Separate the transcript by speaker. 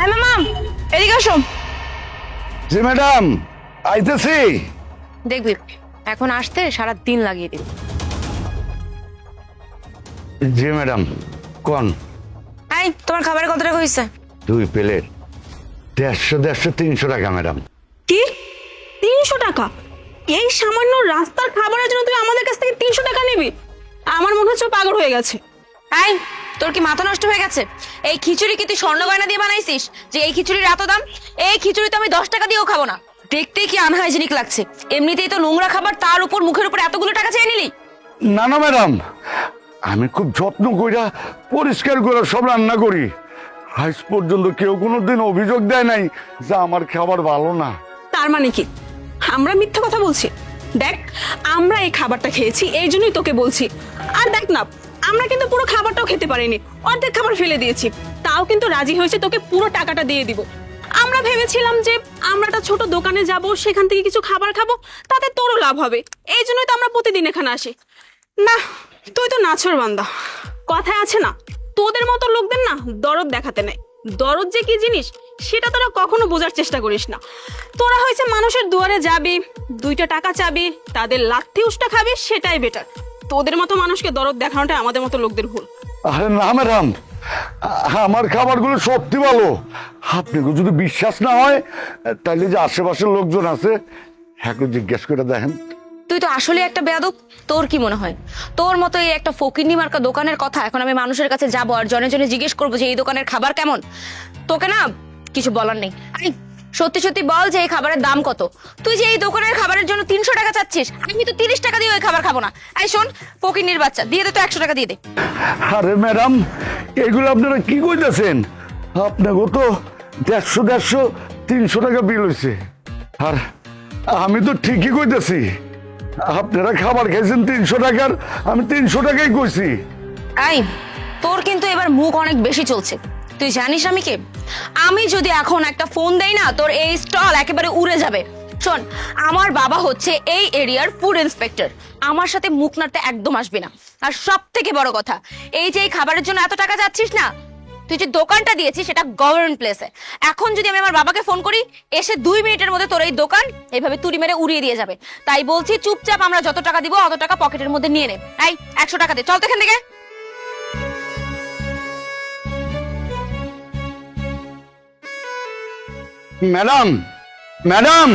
Speaker 1: Hello ma'am, এদিকে আসো।
Speaker 2: জি madam, আইতেছি।
Speaker 1: দেখবি এখন আসতে সারা দিন লাগিয়ে দিবি।
Speaker 2: জি ম্যাডাম, কোন?
Speaker 1: এই তোমার খাবারের কত টাকা হয়েছে?
Speaker 2: 2 প্লেট 150, 300 টাকা ম্যাডাম।
Speaker 3: কি 300 টাকা? এই সামান্য রাস্তার খাবারের জন্য তুই আমাদের কাছ থেকে 300 টাকা নিবি? আমার মনে হচ্ছে ও পাগল হয়ে গেছে।
Speaker 1: এই তোর কি মাথা নষ্ট হয়ে গেছে? এই খিচুড়ি কি তুই স্বর্ণ গয়না দিয়ে বানাইছিস যে এই খিচুড়ির এত দাম? এই খিচুড়ি তো আমি 10 টাকা দিয়েও খাবো না। দেখতেই কি আনহাইজেনিক লাগছে, এমনিতেই তো নোংরা খাবার, তার উপর মুখের উপর এতগুলো টাকা চেয়ে নিলি।
Speaker 2: না না ম্যাডাম, আমি খুব যত্ন কইরা পরিষ্কার করে সব রান্না করি। আজ পর্যন্ত কেউ কোনোদিন অভিযোগ দেয় নাই যে আমার খাবার ভালো না।
Speaker 3: তার মানে কি আমরা মিথ্যা কথা বলছি? দেখ, আমরা এই খাবারটা খেয়েছি, এই জন্যই তোকে বলছি। আর দেখ না, আমরা কিন্তু পুরো খাবারটাও খেতে পারিনি, অর্ধেক খাবার ফেলে দিয়েছি। তাও কিন্তু রাজি হয়েছে তোকে পুরো টাকাটা দিয়ে দিব। আমরা ভেবেছিলাম যে আমরা একটা ছোট দোকানে যাব, সেখান থেকে কিছু খাবার খাবো, তাতে তোরও লাভ হবে। এই জন্যই তো আমরা প্রতিদিন এখানে আসি। না, তুই তো নাছর বান্দা। কথায় আছে না, তোদের মতো লোকদের না দরদ দেখাতে নেই। দরদ যে কি জিনিস সেটা তোরা কখনো বোঝার চেষ্টা করিস না। তোরা হয়েছে মানুষের দুয়ারে যাবি, 2টা টাকা চাবি, তাদের লাথি উষ্টা খাবি, সেটাই বেটার। তোদের মতো মানুষকে দরদ দেখানোটা আমাদের মতো লোকদের ভুল।
Speaker 2: আরে না ম্যাডাম, আমার খাবারগুলো সত্যি ভালো। আপনাকে যদি বিশ্বাস না হয় তাহলে যে আশেপাশের লোকজন আছে হ্যাঁ জিজ্ঞেস করে দেখেন।
Speaker 1: তুই তো আসলে একটা বেয়াদব। তোর কি মনে হয় তোর মতো এই একটা ফকিন্নি মার্কা দোকানের কথা এখন আমি মানুষের কাছে যাব আর জনে জনে জিজ্ঞেস করবো যে এই দোকানের খাবার কেমন? তোকে না কিছু বলার নেই। আরে সত্যি সত্যি বল যে এই খাবারের দাম কত? তুই যে এই দোকানের খাবারের জন্য 300 টাকা চাচ্ছিস, আমি তো 30 টাকা দিয়ে ওই খাবার খাবো না। এই শোন ফকিন্নির বাচ্চা, দিয়ে দে তো 100 টাকা দিয়ে দে।
Speaker 2: আরে ম্যাডাম, এগুলো আপনারা কি কইতেছেন? আপনাকেও তো 150, 300 টাকা বিল হয়েছে। আর আমি তো ঠিকই কইতেছি, আপনারা খাবার খাইছেন 300 টাকার, আমি 300 টাকাই কইছি।
Speaker 1: এই তোর কিন্তু এবার মুখ অনেক বেশি চলছে। তুই জানিস আমি কে? আমি যদি এখন একটা ফোন দেই না, তোর এই স্টল একেবারে উড়ে যাবে। শোন, আমার বাবা হচ্ছে এই এরিয়ার ফুড ইন্সপেক্টর। আমার সাথে মুখ নাড়তে একদম আসবে না। আর সব থেকে বড় কথা, এই যে এই খাবারের জন্য এত টাকা যাচ্ছিস না, তুই যে দোকানটা দিয়েছিস সেটা গভর্নমেন্ট প্লেসে। এখন যদি আমি আমার বাবাকে ফোন করি, এসে 2 মিনিটের মধ্যে তোর এই দোকান এইভাবে তুড়ি মেরে উড়িয়ে দিয়ে যাবে। তাই বলছি চুপচাপ আমরা যত টাকা দিব অত টাকা পকেটের মধ্যে নিয়ে নে। এই 100 টাকা দে, চল তো এখান থেকে।
Speaker 2: Madam, madam,